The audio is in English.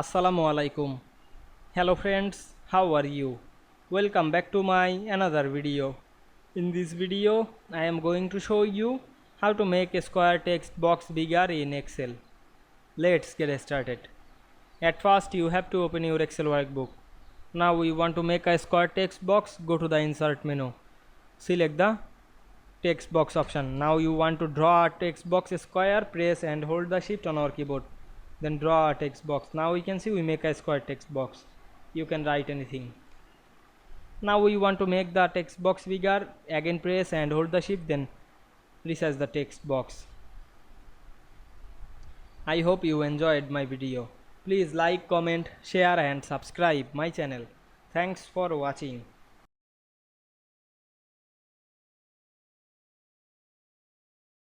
Assalamu Walaikum. Hello friends, how are you? Welcome back to my another video. In this video, I am going to show you how to make a square text box bigger in Excel. Let's get started. At first, you have to open your Excel workbook. Now we want to make a square text box. Go to the insert menu. Select the text box option. Now you want to draw a text box square, press and hold the shift on our keyboard, then draw a text box. Now we can see we make a square text box. You can write anything. Now we want to make the text box bigger. Again press and hold the shift, then resize the text box. I hope you enjoyed my video. Please like, comment, share and subscribe my channel. Thanks for watching.